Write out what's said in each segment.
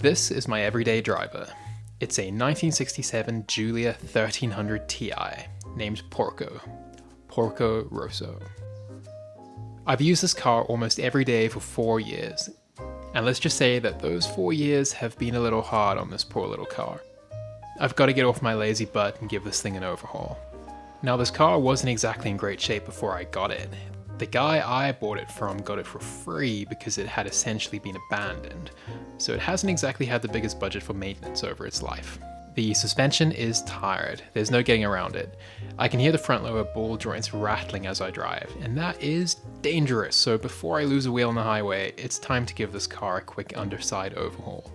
This is my everyday driver. It's a 1967 Giulia 1300 Ti, named Porco Rosso. I've used this car almost every day for 4 years, and let's just say that those 4 years have been a little hard on this poor little car. I've got to get off my lazy butt and give this thing an overhaul. Now, this car wasn't exactly in great shape before I got it. The guy I bought it from got it for free because it had essentially been abandoned, so it hasn't exactly had the biggest budget for maintenance over its life. The suspension is tired, there's no getting around it. I can hear the front lower ball joints rattling as I drive, and that is dangerous, so before I lose a wheel on the highway, it's time to give this car a quick underside overhaul.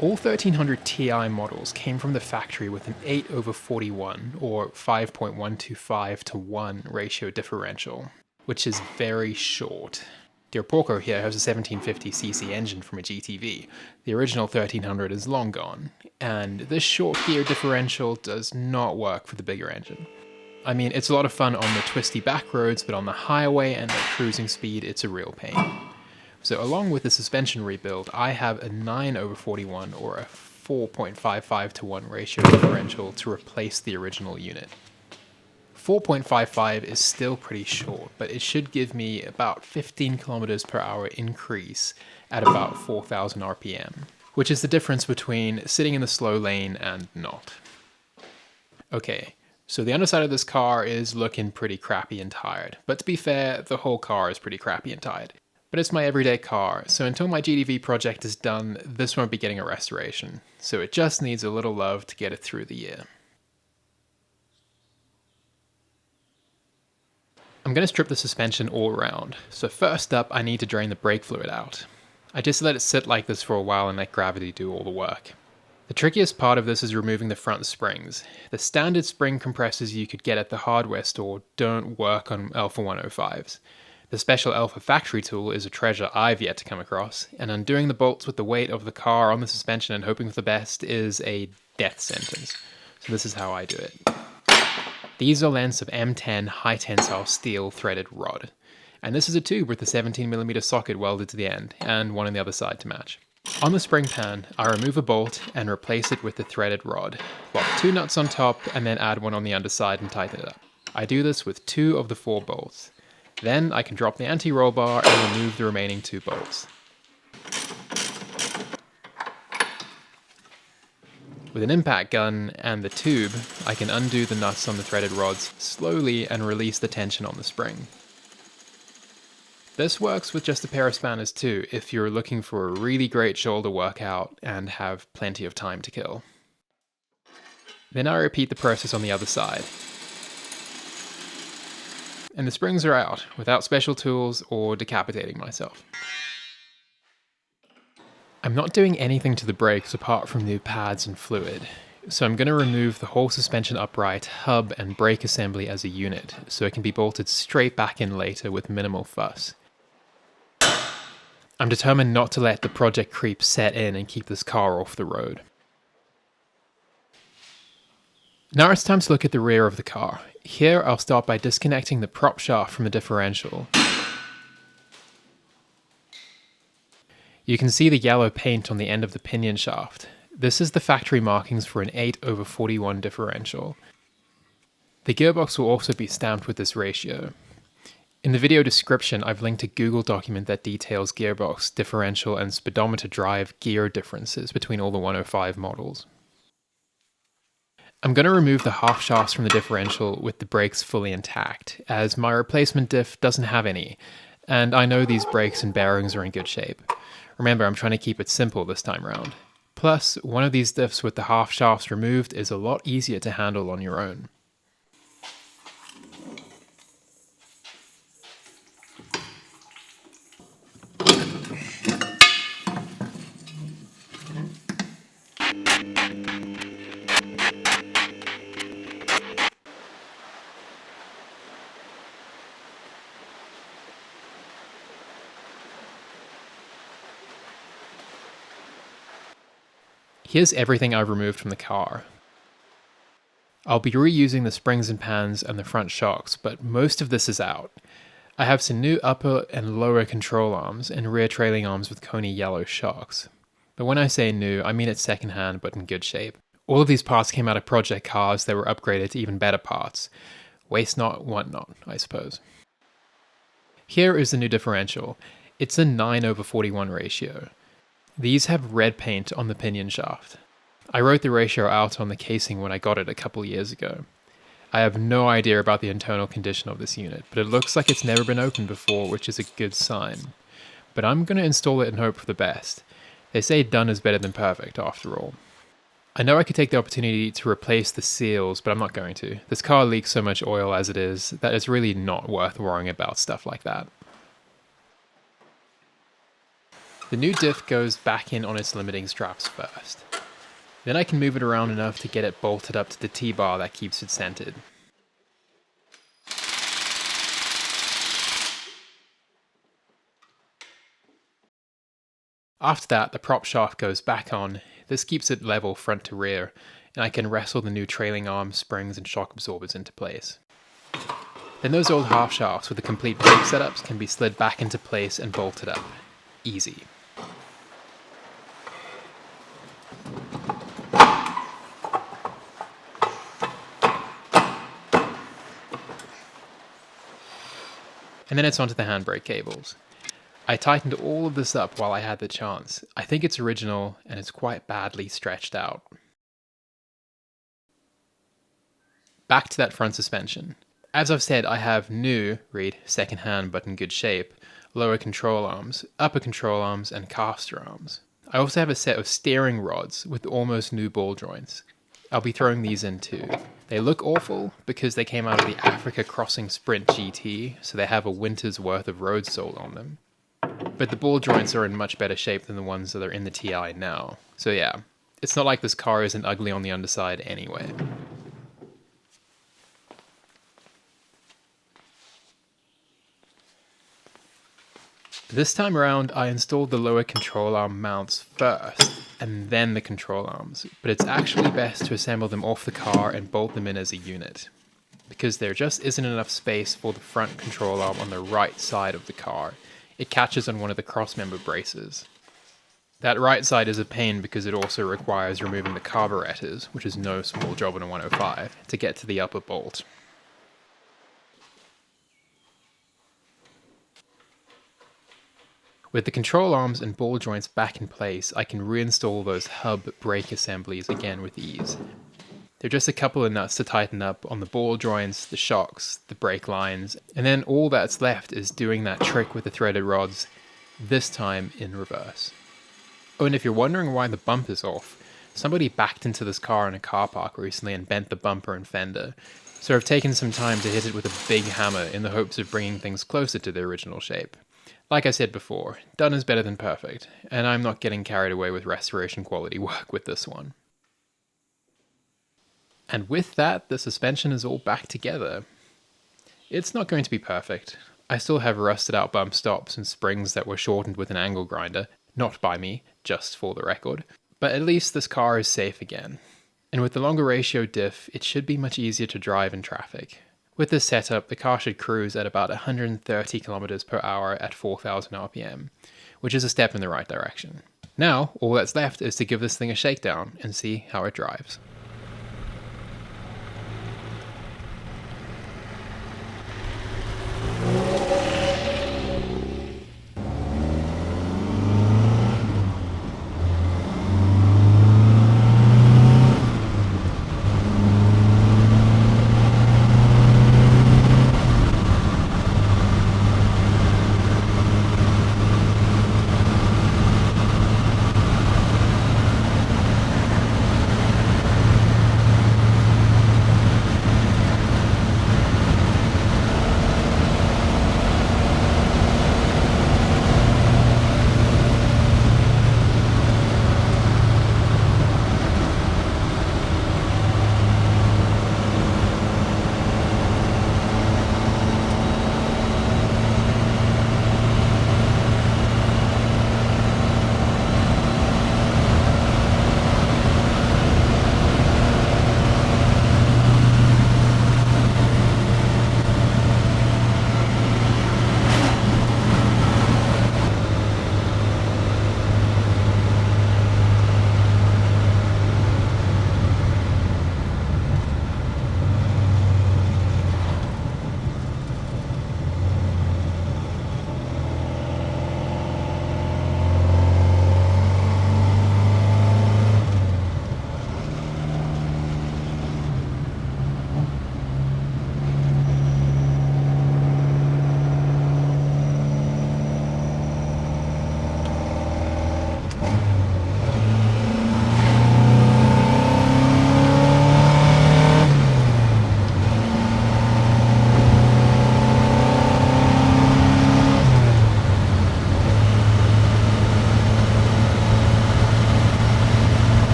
All 1300 Ti models came from the factory with an 8/41 or 5.125 to 1 ratio differential, which is very short. Dear Porco here has a 1750cc engine from a GTV. The original 1300 is long gone, and this short gear differential does not work for the bigger engine. I mean, it's a lot of fun on the twisty back roads, but on the highway and at cruising speed, it's a real pain. So along with the suspension rebuild, I have a 9/41 or a 4.55 to 1 ratio differential to replace the original unit. 4.55 is still pretty short, but it should give me about 15 kilometers per hour increase at about 4,000 RPM, which is the difference between sitting in the slow lane and not. Okay, so the underside of this car is looking pretty crappy and tired, but to be fair, the whole car is pretty crappy and tired. But it's my everyday car, so until my GTV project is done, this won't be getting a restoration, so it just needs a little love to get it through the year. I'm going to strip the suspension all around, so first up I need to drain the brake fluid out. I just let it sit like this for a while and let gravity do all the work. The trickiest part of this is removing the front springs. The standard spring compressors you could get at the hardware store don't work on Alfa 105s. The special Alfa factory tool is a treasure I've yet to come across, and undoing the bolts with the weight of the car on the suspension and hoping for the best is a death sentence. So this is how I do it. These are lengths of M10 high tensile steel threaded rod, and this is a tube with a 17mm socket welded to the end, and one on the other side to match. On the spring pan, I remove a bolt and replace it with the threaded rod, lock 2 nuts on top, and then add one on the underside and tighten it up. I do this with 2 of the 4 bolts. Then I can drop the anti-roll bar and remove the remaining 2 bolts. With an impact gun and the tube, I can undo the nuts on the threaded rods slowly and release the tension on the spring. This works with just a pair of spanners too, if you're looking for a really great shoulder workout and have plenty of time to kill. Then I repeat the process on the other side. And the springs are out, without special tools or decapitating myself. I'm not doing anything to the brakes apart from new pads and fluid, so I'm going to remove the whole suspension upright, hub and brake assembly as a unit, so it can be bolted straight back in later with minimal fuss. I'm determined not to let the project creep set in and keep this car off the road. Now it's time to look at the rear of the car. Here I'll start by disconnecting the prop shaft from the differential. You can see the yellow paint on the end of the pinion shaft. This is the factory markings for an 8/41 differential. The gearbox will also be stamped with this ratio. In the video description, I've linked a Google document that details gearbox, differential, and speedometer drive gear differences between all the 105 models. I'm going to remove the half shafts from the differential with the brakes fully intact, as my replacement diff doesn't have any, and I know these brakes and bearings are in good shape. Remember, I'm trying to keep it simple this time round. Plus, one of these diffs with the half shafts removed is a lot easier to handle on your own. Here's everything I've removed from the car. I'll be reusing the springs and pans and the front shocks, but most of this is out. I have some new upper and lower control arms and rear trailing arms with Coney yellow shocks. But when I say new, I mean it's secondhand but in good shape. All of these parts came out of project cars that were upgraded to even better parts. Waste not, want not, I suppose. Here is the new differential. It's a 9/41 ratio. These have red paint on the pinion shaft. I wrote the ratio out on the casing when I got it a couple years ago. I have no idea about the internal condition of this unit, but it looks like it's never been opened before, which is a good sign. But I'm going to install it and hope for the best. They say done is better than perfect, after all. I know I could take the opportunity to replace the seals, but I'm not going to. This car leaks so much oil as it is that it's really not worth worrying about stuff like that. The new diff goes back in on its limiting straps first. Then I can move it around enough to get it bolted up to the T-bar that keeps it centered. After that, the prop shaft goes back on. This keeps it level front to rear, and I can wrestle the new trailing arms, springs, and shock absorbers into place. Then those old half shafts with the complete brake setups can be slid back into place and bolted up. Easy. And then it's onto the handbrake cables. I tightened all of this up while I had the chance. I think it's original and it's quite badly stretched out. Back to that front suspension. As I've said, I have new, read second-hand but in good shape, lower control arms, upper control arms, and caster arms. I also have a set of steering rods with almost new ball joints. I'll be throwing these in too. They look awful because they came out of the Africa Crossing Sprint GT, so they have a winter's worth of road sole on them. But the ball joints are in much better shape than the ones that are in the TI now. So yeah, it's not like this car isn't ugly on the underside anyway. This time around, I installed the lower control arm mounts first, and then the control arms, but it's actually best to assemble them off the car and bolt them in as a unit, because there just isn't enough space for the front control arm on the right side of the car. It catches on one of the crossmember braces. That right side is a pain because it also requires removing the carburetors, which is no small job in a 105, to get to the upper bolt. With the control arms and ball joints back in place, I can reinstall those hub brake assemblies again with ease. They're just a couple of nuts to tighten up on the ball joints, the shocks, the brake lines, and then all that's left is doing that trick with the threaded rods, this time in reverse. Oh, and if you're wondering why the bumper's off, somebody backed into this car in a car park recently and bent the bumper and fender, so I've taken some time to hit it with a big hammer in the hopes of bringing things closer to the original shape. Like I said before, done is better than perfect, and I'm not getting carried away with restoration quality work with this one. And with that, the suspension is all back together. It's not going to be perfect. I still have rusted out bump stops and springs that were shortened with an angle grinder, not by me, just for the record. But at least this car is safe again. And with the longer ratio diff, it should be much easier to drive in traffic. With this setup, the car should cruise at about 130 km per hour at 4,000 RPM, which is a step in the right direction. Now, all that's left is to give this thing a shakedown and see how it drives.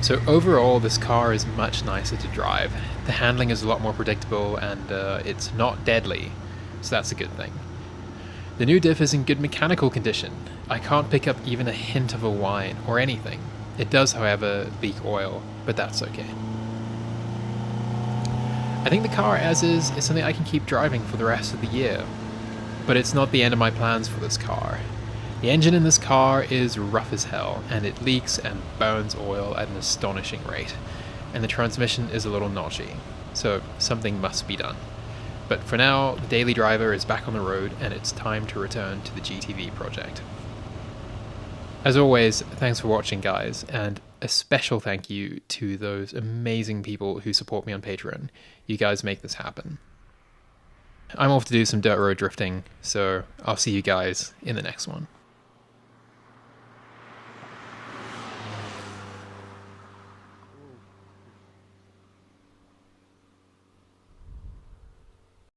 So overall, this car is much nicer to drive. The handling is a lot more predictable and it's not deadly, so that's a good thing. The new diff is in good mechanical condition. I can't pick up even a hint of a whine or anything. It does, however, leak oil, but that's okay. I think the car as is something I can keep driving for the rest of the year, but it's not the end of my plans for this car. The engine in this car is rough as hell, and it leaks and burns oil at an astonishing rate, and the transmission is a little notchy, so something must be done. But for now, the daily driver is back on the road, and it's time to return to the GTV project. As always, thanks for watching, guys, and a special thank you to those amazing people who support me on Patreon. You guys make this happen. I'm off to do some dirt road drifting, so I'll see you guys in the next one.